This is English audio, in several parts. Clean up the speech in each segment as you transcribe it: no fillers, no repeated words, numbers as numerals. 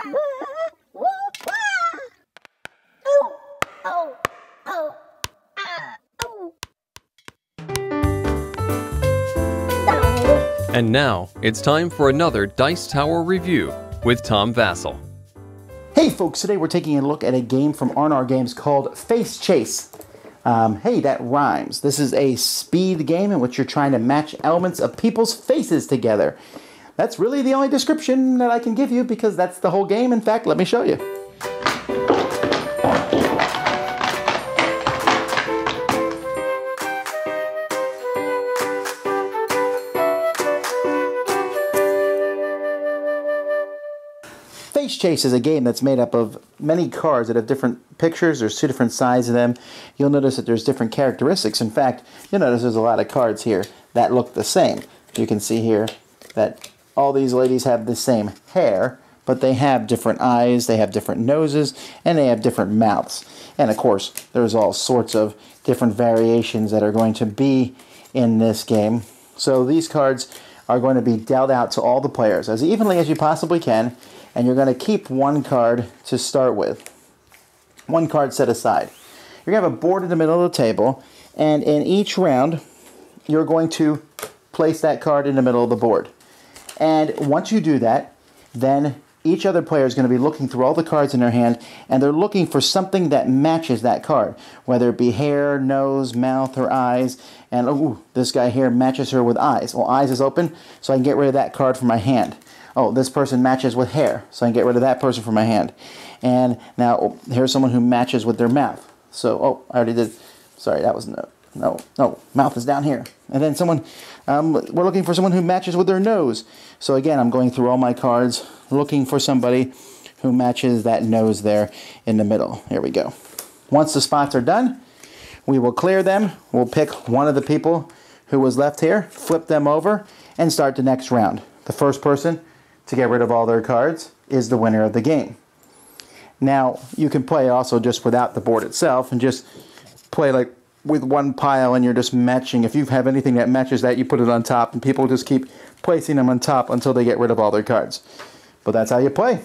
And now, it's time for another Dice Tower review with Tom Vasel. Hey folks, today we're taking a look at a game from R&R Games called Face Chase. Hey, that rhymes. This is a speed game in which you're trying to match elements of people's faces together. That's really the only description that I can give you because that's the whole game. In fact, let me show you. Face Chase is a game that's made up of many cards that have different pictures. There's two different sides of them. You'll notice that there's different characteristics. In fact, you'll notice there's a lot of cards here that look the same. You can see here that all these ladies have the same hair, but they have different eyes, they have different noses, and they have different mouths. And of course, there's all sorts of different variations that are going to be in this game. So these cards are going to be dealt out to all the players as evenly as you possibly can. And you're going to keep one card to start with. One card set aside. You're going to have a board in the middle of the table, and in each round, you're going to place that card in the middle of the board. And once you do that, then each other player is going to be looking through all the cards in their hand, and they're looking for something that matches that card, whether it be hair, nose, mouth, or eyes. And ooh, this guy here matches her with eyes. Well, eyes is open, so I can get rid of that card from my hand. Oh, this person matches with hair, so I can get rid of that person from my hand. And now, here's someone who matches with their mouth. So, oh, I already did. Sorry, that was no, mouth is down here. And then someone, we're looking for someone who matches with their nose. So again, I'm going through all my cards, looking for somebody who matches that nose there in the middle. Here we go. Once the spots are done, we will clear them. We'll pick one of the people who was left here, flip them over, and start the next round. The first person to get rid of all their cards is the winner of the game. Now, you can play also just without the board itself and just play like with one pile and you're just matching. If you have anything that matches that, you put it on top and people just keep placing them on top until they get rid of all their cards. But that's how you play.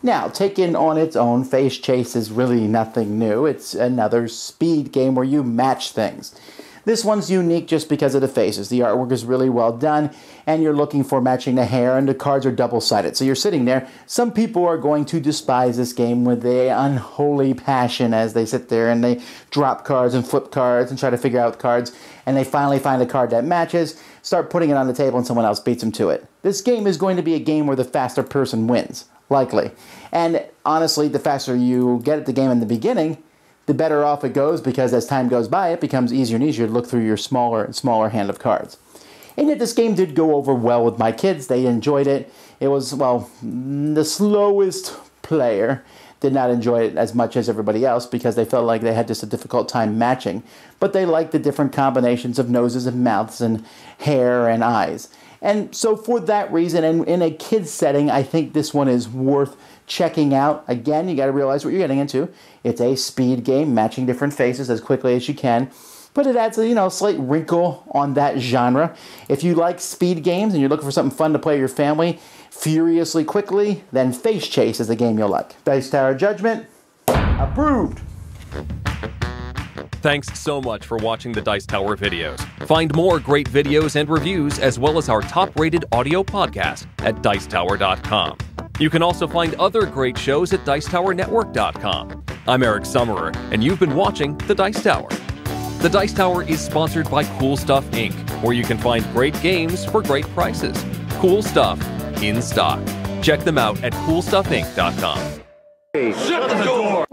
Now, taken on its own, Face Chase is really nothing new. It's another speed game where you match things. This one's unique just because of the faces. The artwork is really well done, and you're looking for matching the hair, and the cards are double-sided. So you're sitting there. Some people are going to despise this game with an unholy passion as they sit there and they drop cards and flip cards and try to figure out cards, and they finally find a card that matches, start putting it on the table, and someone else beats them to it. This game is going to be a game where the faster person wins, likely. And honestly, the faster you get at the game in the beginning, the better off it goes, because as time goes by, it becomes easier and easier to look through your smaller and smaller hand of cards. And yet this game did go over well with my kids. They enjoyed it. It was, well, the slowest player did not enjoy it as much as everybody else because they felt like they had just a difficult time matching. But they liked the different combinations of noses and mouths and hair and eyes. And so for that reason, and in a kid's setting, I think this one is worth checking out. Again, you got to realize what you're getting into. It's a speed game, matching different faces as quickly as you can. But it adds a slight wrinkle on that genre. If you like speed games and you're looking for something fun to play with your family furiously quickly, then Face Chase is the game you'll like. Dice Tower Judgment, approved. Thanks so much for watching the Dice Tower videos. Find more great videos and reviews, as well as our top-rated audio podcast at Dicetower.com. You can also find other great shows at Dicetowernetwork.com. I'm Eric Summerer, and you've been watching The Dice Tower. The Dice Tower is sponsored by Cool Stuff Inc., where you can find great games for great prices. Cool stuff in stock. Check them out at CoolStuffInc.com. Hey, shut the door!